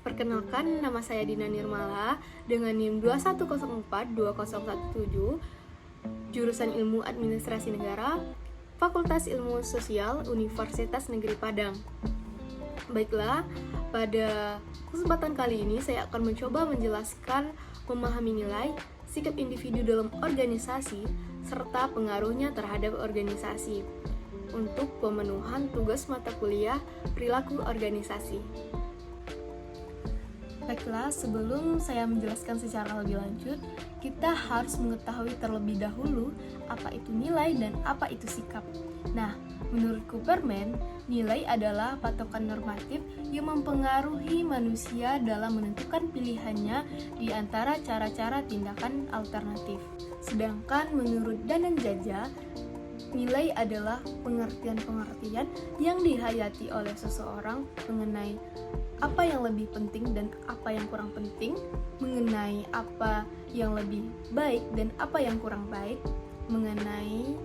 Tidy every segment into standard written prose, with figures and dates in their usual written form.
Perkenalkan, nama saya Dina Nirmala dengan NIM 21042017, jurusan Ilmu Administrasi Negara, Fakultas Ilmu Sosial, Universitas Negeri Padang. Baiklah, pada kesempatan kali ini saya akan mencoba menjelaskan memahami nilai, sikap individu dalam organisasi, serta pengaruhnya terhadap organisasi untuk pemenuhan tugas mata kuliah perilaku organisasi. Baiklah, sebelum saya menjelaskan secara lebih lanjut, kita harus mengetahui terlebih dahulu apa itu nilai dan apa itu sikap. Nah, menurut Cooperman, nilai adalah patokan normatif yang mempengaruhi manusia dalam menentukan pilihannya di antara cara-cara tindakan alternatif. Sedangkan menurut Dananjaja, nilai adalah pengertian-pengertian yang dihayati oleh seseorang mengenai apa yang lebih penting dan apa yang kurang penting, mengenai apa yang lebih baik dan apa yang kurang baik, mengenai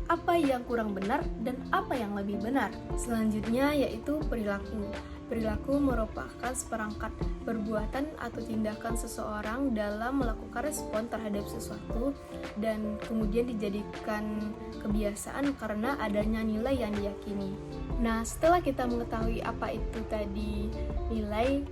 apa yang kurang benar dan apa yang lebih benar. Selanjutnya yaitu perilaku. Perilaku merupakan seperangkat perbuatan atau tindakan seseorang dalam melakukan respon terhadap sesuatu dan kemudian dijadikan kebiasaan karena adanya nilai yang diyakini. Nah, setelah kita mengetahui apa itu tadi nilai,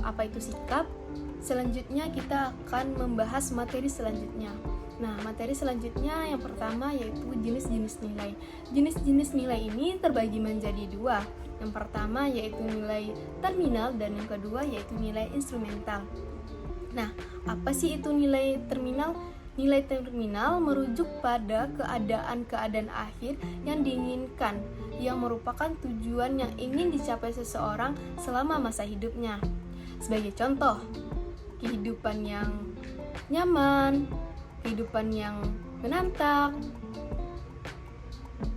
apa itu sikap, selanjutnya kita akan membahas materi selanjutnya. Nah, materi selanjutnya yang pertama yaitu jenis-jenis nilai. Jenis-jenis nilai ini terbagi menjadi dua. Yang pertama yaitu nilai terminal dan yang kedua yaitu nilai instrumental. Nah, apa sih itu nilai terminal? Nilai terminal merujuk pada keadaan-keadaan akhir yang diinginkan, yang merupakan tujuan yang ingin dicapai seseorang selama masa hidupnya. Sebagai contoh, kehidupan yang nyaman, kehidupan yang menantang,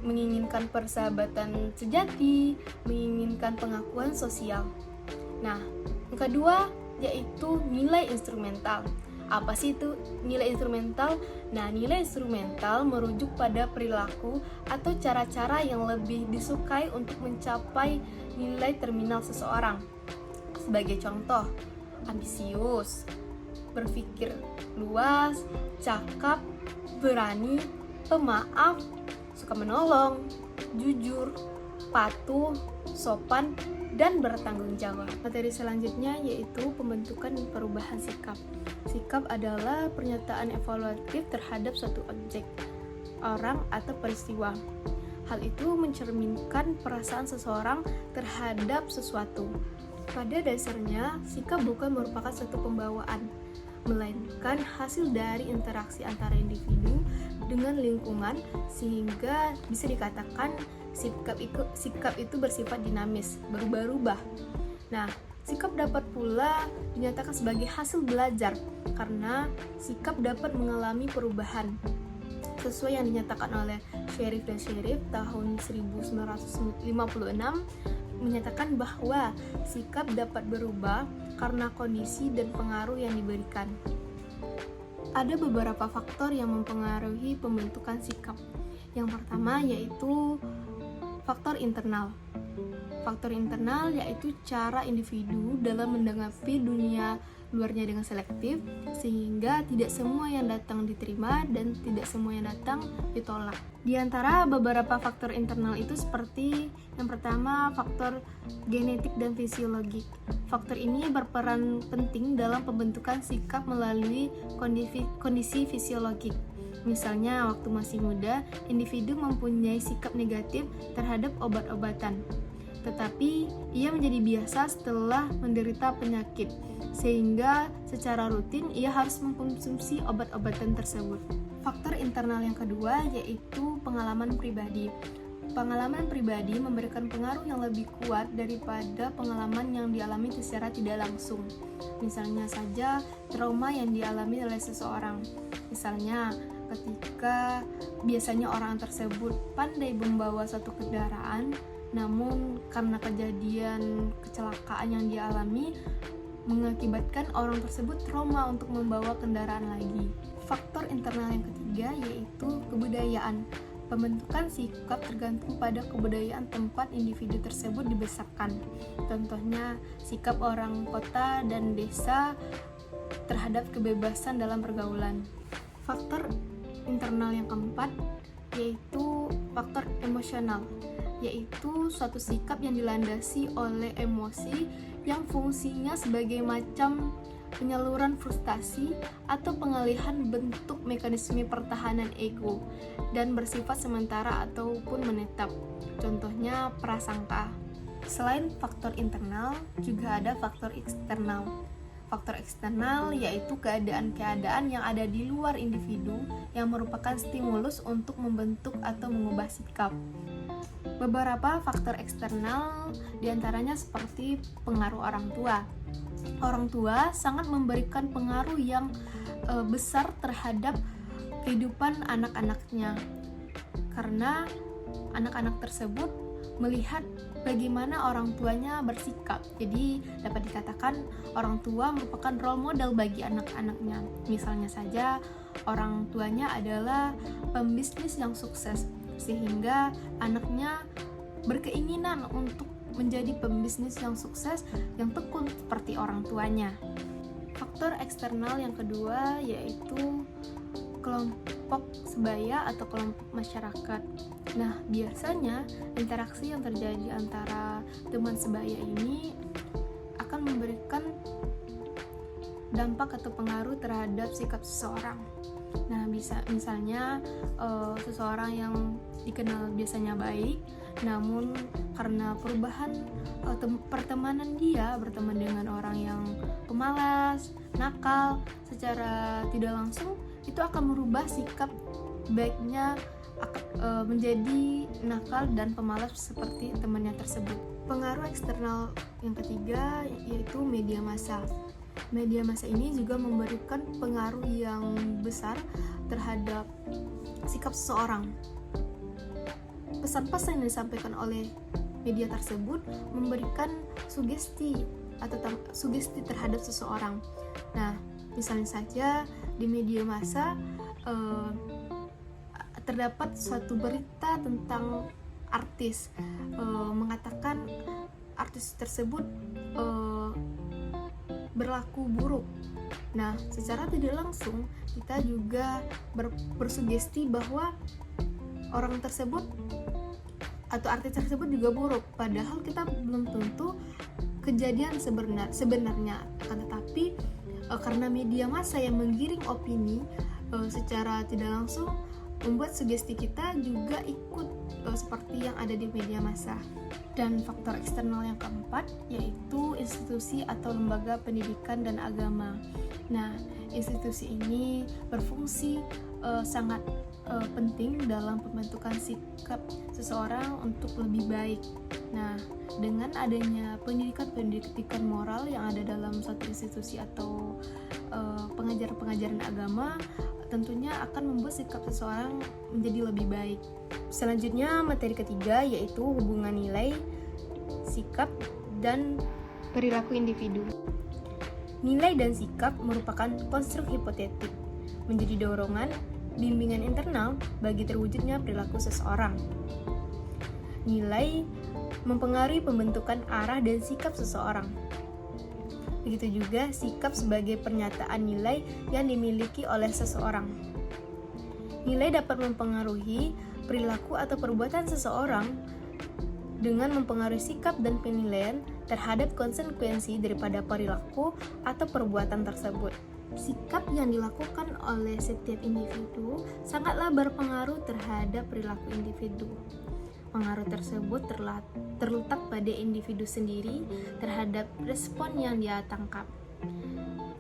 menginginkan persahabatan sejati, menginginkan pengakuan sosial. Nah, yang kedua yaitu nilai instrumental. Apa sih itu nilai instrumental? Nah, nilai instrumental merujuk pada perilaku atau cara-cara yang lebih disukai untuk mencapai nilai terminal seseorang. Sebagai contoh, ambisius, berpikir luas, cakap, berani, pemaaf, suka menolong, jujur, patuh, sopan, dan bertanggung jawab. Materi selanjutnya yaitu pembentukan dan perubahan sikap. Sikap adalah pernyataan evaluatif terhadap suatu objek, orang, atau peristiwa. Hal itu mencerminkan perasaan seseorang terhadap sesuatu. Pada dasarnya, sikap bukan merupakan suatu pembawaan, melainkan hasil dari interaksi antara individu dengan lingkungan, sehingga bisa dikatakan sikap itu bersifat dinamis, berubah-ubah. Nah, sikap dapat pula dinyatakan sebagai hasil belajar karena sikap dapat mengalami perubahan. Sesuai yang dinyatakan oleh Sherif dan Sherif tahun 1956 menyatakan bahwa sikap dapat berubah karena kondisi dan pengaruh yang diberikan. Ada beberapa faktor yang mempengaruhi pembentukan sikap. Yang pertama yaitu faktor internal. Faktor internal yaitu cara individu dalam menanggapi dunia luarnya dengan selektif, sehingga tidak semua yang datang diterima dan tidak semua yang datang ditolak. Di antara beberapa faktor internal itu seperti yang pertama, faktor genetik dan fisiologik. Faktor ini berperan penting dalam pembentukan sikap melalui kondisi fisiologik. Misalnya, waktu masih muda, individu mempunyai sikap negatif terhadap obat-obatan. Tetapi ia menjadi biasa setelah menderita penyakit, sehingga secara rutin ia harus mengkonsumsi obat-obatan tersebut. Faktor internal yang kedua yaitu pengalaman pribadi. Pengalaman pribadi memberikan pengaruh yang lebih kuat daripada pengalaman yang dialami secara tidak langsung. Misalnya saja trauma yang dialami oleh seseorang. Misalnya ketika biasanya orang tersebut pandai membawa satu kendaraan, namun karena kejadian kecelakaan yang dialami mengakibatkan orang tersebut trauma untuk membawa kendaraan lagi. Faktor internal yang ketiga yaitu kebudayaan. Pembentukan sikap tergantung pada kebudayaan tempat individu tersebut dibesarkan. Contohnya, sikap orang kota dan desa terhadap kebebasan dalam pergaulan. Faktor internal yang keempat yaitu faktor emosional, yaitu suatu sikap yang dilandasi oleh emosi yang fungsinya sebagai macam penyaluran frustasi atau pengalihan bentuk mekanisme pertahanan ego dan bersifat sementara ataupun menetap. Contohnya prasangka. Selain faktor internal, juga ada faktor eksternal. Faktor eksternal yaitu keadaan-keadaan yang ada di luar individu yang merupakan stimulus untuk membentuk atau mengubah sikap. Beberapa faktor eksternal diantaranya seperti pengaruh orang tua. Orang tua sangat memberikan pengaruh yang besar terhadap kehidupan anak-anaknya, karena anak-anak tersebut melihat bagaimana orang tuanya bersikap. Jadi dapat dikatakan orang tua merupakan role model bagi anak-anaknya. Misalnya saja orang tuanya adalah pembisnis yang sukses, sehingga anaknya berkeinginan untuk menjadi pembisnis yang sukses, yang tekun seperti orang tuanya. Faktor eksternal yang kedua yaitu kelompok sebaya atau kelompok masyarakat. Nah, biasanya interaksi yang terjadi antara teman sebaya ini akan memberikan dampak atau pengaruh terhadap sikap seseorang. Nah, misalnya seseorang yang dikenal biasanya baik, namun karena perubahan pertemanan dia berteman dengan orang yang pemalas, nakal, secara tidak langsung itu akan merubah sikap baiknya menjadi nakal dan pemalas seperti temannya tersebut. Pengaruh eksternal yang ketiga yaitu media massa. Media massa ini juga memberikan pengaruh yang besar terhadap sikap seseorang. Pesan-pesan yang disampaikan oleh media tersebut memberikan sugesti atau sugesti terhadap seseorang. Nah, misalnya saja di media massa terdapat suatu berita tentang artis, mengatakan artis tersebut berlaku buruk. Nah, secara tidak langsung kita juga bersugesti bahwa orang tersebut atau artis tersebut juga buruk, padahal kita belum tentu kejadian sebenarnya. Tetapi karena media massa yang menggiring opini secara tidak langsung membuat sugesti kita juga ikut seperti yang ada di media massa. Dan faktor eksternal yang keempat yaitu institusi atau lembaga pendidikan dan agama. Nah, institusi ini berfungsi sangat penting dalam pembentukan sikap seseorang untuk lebih baik. Nah, dengan adanya pendidikan moral yang ada dalam suatu institusi atau pengajaran agama, tentunya akan membuat sikap seseorang menjadi lebih baik. Selanjutnya, materi ketiga yaitu hubungan nilai, sikap, dan perilaku individu. Nilai dan sikap merupakan konstruk hipotetik, menjadi dorongan, bimbingan internal bagi terwujudnya perilaku seseorang. Nilai mempengaruhi pembentukan arah dan sikap seseorang. Begitu juga sikap sebagai pernyataan nilai yang dimiliki oleh seseorang. Nilai dapat mempengaruhi perilaku atau perbuatan seseorang dengan mempengaruhi sikap dan penilaian terhadap konsekuensi daripada perilaku atau perbuatan tersebut. Sikap yang dilakukan oleh setiap individu sangatlah berpengaruh terhadap perilaku individu. Pengaruh tersebut terletak pada individu sendiri terhadap respon yang dia tangkap.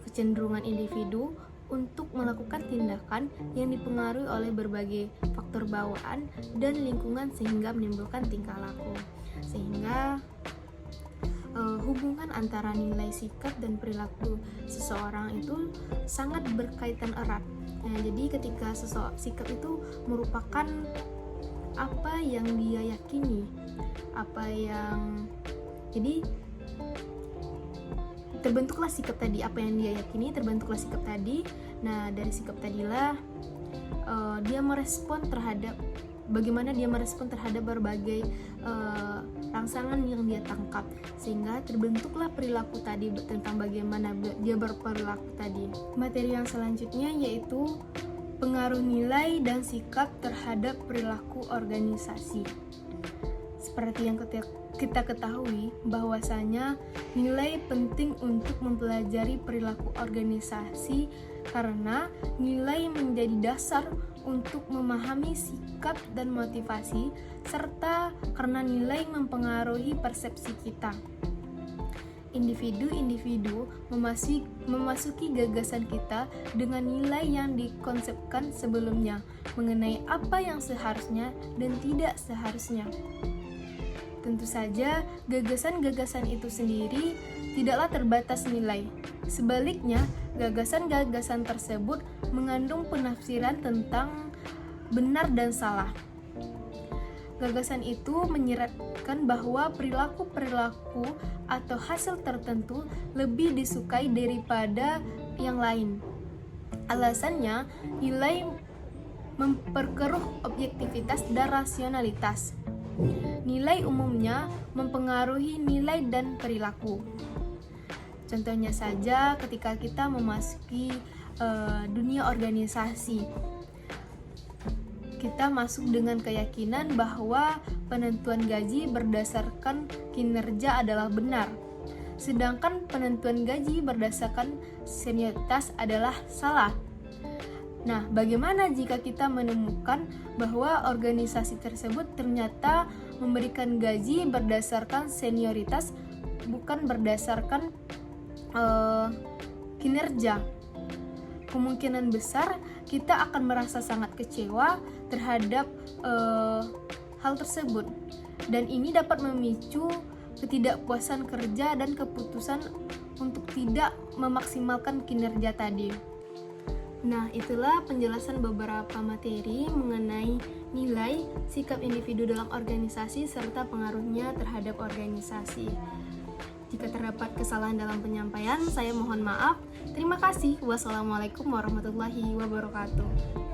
Kecenderungan individu untuk melakukan tindakan yang dipengaruhi oleh berbagai faktor bawaan dan lingkungan sehingga menimbulkan tingkah laku. Sehingga hubungan antara nilai sikap dan perilaku seseorang itu sangat berkaitan erat. Nah, jadi ketika sikap itu merupakan apa yang dia yakini, jadi terbentuklah sikap tadi, apa yang dia yakini terbentuklah sikap tadi. Nah, dari sikap tadilah dia merespon terhadap bagaimana dia merespon terhadap berbagai rangsangan yang dia tangkap, sehingga terbentuklah perilaku tadi tentang bagaimana dia berperilaku tadi. Materi yang selanjutnya yaitu pengaruh nilai dan sikap terhadap perilaku organisasi. Seperti yang kita ketahui bahwasanya nilai penting untuk mempelajari perilaku organisasi karena nilai menjadi dasar untuk memahami sikap dan motivasi serta karena nilai mempengaruhi persepsi kita. Individu-individu memasuki gagasan kita dengan nilai yang dikonsepkan sebelumnya mengenai apa yang seharusnya dan tidak seharusnya. Tentu saja, gagasan-gagasan itu sendiri tidaklah terbatas nilai. Sebaliknya, gagasan-gagasan tersebut mengandung penafsiran tentang benar dan salah. Gagasan itu menyiratkan bahwa perilaku-perilaku atau hasil tertentu lebih disukai daripada yang lain. Alasannya, nilai memperkeruh objektivitas dan rasionalitas. Nilai umumnya mempengaruhi nilai dan perilaku. Contohnya saja ketika kita memasuki dunia organisasi, kita masuk dengan keyakinan bahwa penentuan gaji berdasarkan kinerja adalah benar, sedangkan penentuan gaji berdasarkan senioritas adalah salah. Nah, bagaimana jika kita menemukan bahwa organisasi tersebut ternyata memberikan gaji berdasarkan senioritas, bukan berdasarkan kinerja? Kemungkinan besar kita akan merasa sangat kecewa terhadap hal tersebut, dan ini dapat memicu ketidakpuasan kerja dan keputusan untuk tidak memaksimalkan kinerja tadi. Nah, itulah penjelasan beberapa materi mengenai nilai, sikap individu dalam organisasi, serta pengaruhnya terhadap organisasi. Jika terdapat kesalahan dalam penyampaian, saya mohon maaf. Terima kasih. Wassalamualaikum warahmatullahi wabarakatuh.